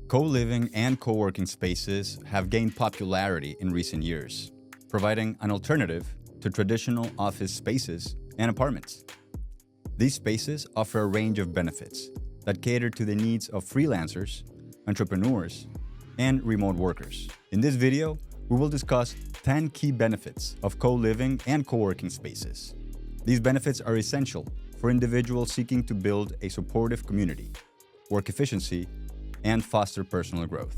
Co-living and co-working spaces have gained popularity in recent years, providing an alternative to traditional office spaces and apartments. These spaces offer a range of benefits that cater to the needs of freelancers, entrepreneurs, and remote workers. In this video, we will discuss 10 key benefits of co-living and co-working spaces. These benefits are essential for individuals seeking to build a supportive community, work efficiency, and foster personal growth.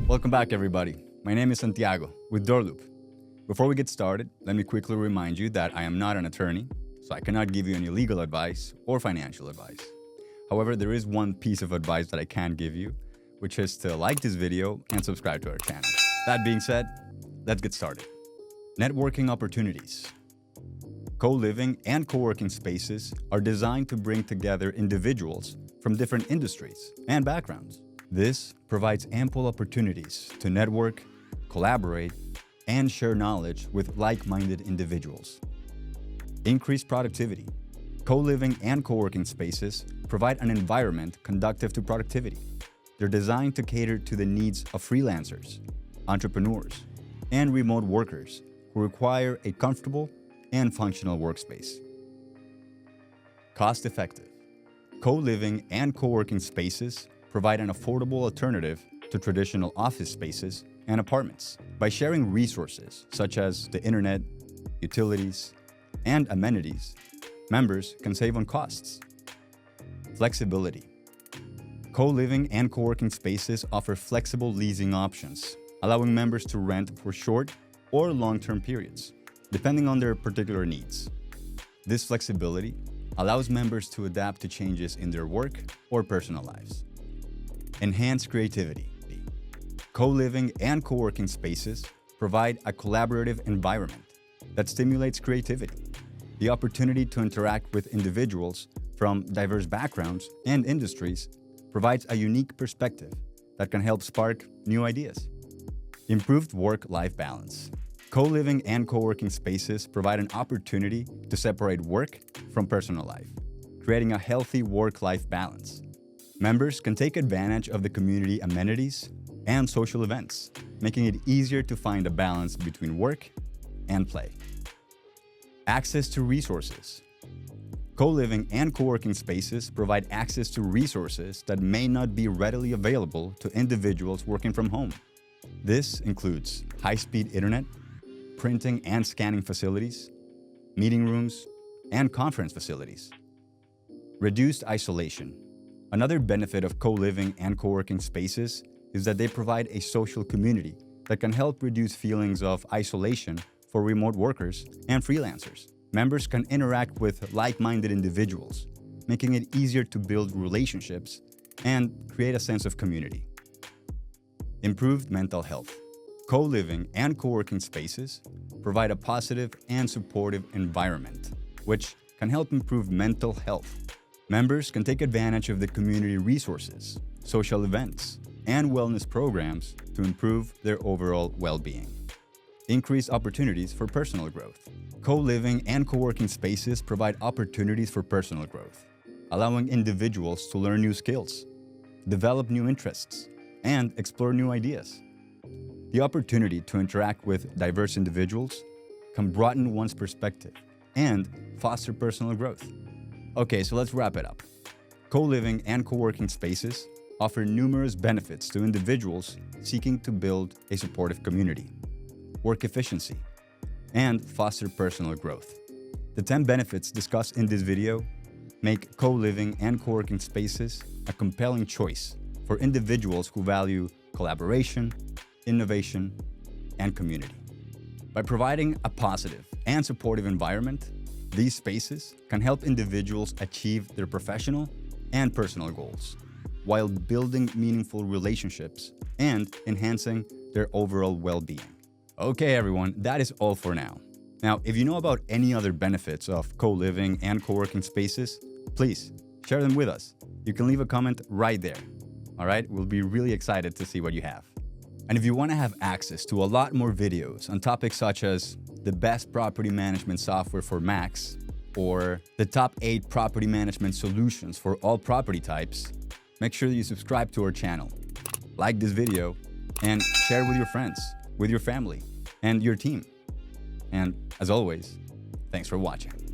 Welcome back, everybody. My name is Santiago with Doorloop. Before we get started, let me quickly remind you that I am not an attorney, so I cannot give you any legal advice or financial advice. However, there is one piece of advice that I can give you, which is to like this video and subscribe to our channel. That being said, let's get started. Networking opportunities. Co-living and co-working spaces are designed to bring together individuals from different industries and backgrounds. This provides ample opportunities to network, collaborate, and share knowledge with like-minded individuals. Increased productivity. Co-living and co-working spaces provide an environment conducive to productivity. They're designed to cater to the needs of freelancers, entrepreneurs, and remote workers who require a comfortable and functional workspace. Cost-effective. Co-living and co-working spaces provide an affordable alternative to traditional office spaces and apartments. By sharing resources such as the internet, utilities, and amenities, members can save on costs. Flexibility. Co-living and co-working spaces offer flexible leasing options, allowing members to rent for short or long-term periods, depending on their particular needs. This flexibility allows members to adapt to changes in their work or personal lives. Enhanced creativity. Co-living and co-working spaces provide a collaborative environment that stimulates creativity. The opportunity to interact with individuals from diverse backgrounds and industries provides a unique perspective that can help spark new ideas. Improved work-life balance. Co-living and co-working spaces provide an opportunity to separate work from personal life, creating a healthy work-life balance. Members can take advantage of the community amenities and social events, making it easier to find a balance between work and play. Access to resources. Co-living and co-working spaces provide access to resources that may not be readily available to individuals working from home. This includes high-speed internet, printing and scanning facilities, meeting rooms, and conference facilities. Reduced isolation. Another benefit of co-living and co-working spaces is that they provide a social community that can help reduce feelings of isolation for remote workers and freelancers. Members can interact with like-minded individuals, making it easier to build relationships and create a sense of community. Improved mental health. Co-living and co-working spaces provide a positive and supportive environment, which can help improve mental health. Members can take advantage of the community resources, social events, and wellness programs to improve their overall well-being. Increased opportunities for personal growth. Co-living and co-working spaces provide opportunities for personal growth, allowing individuals to learn new skills, develop new interests, and explore new ideas. The opportunity to interact with diverse individuals can broaden one's perspective and foster personal growth. Okay, so let's wrap it up. Co-living and co-working spaces offer numerous benefits to individuals seeking to build a supportive community, work efficiency, and foster personal growth. The 10 benefits discussed in this video make co-living and co-working spaces a compelling choice for individuals who value collaboration, innovation, and community. By providing a positive and supportive environment, these spaces can help individuals achieve their professional and personal goals, while building meaningful relationships and enhancing their overall well-being. Okay, everyone, that is all for now. Now, if you know about any other benefits of co-living and co-working spaces, please share them with us. You can leave a comment right there. All right, we'll be really excited to see what you have. And if you want to have access to a lot more videos on topics such as the best property management software for Macs, or the top 8 property management solutions for all property types, make sure that you subscribe to our channel, like this video, and share with your friends, with your family, and your team. And as always, thanks for watching.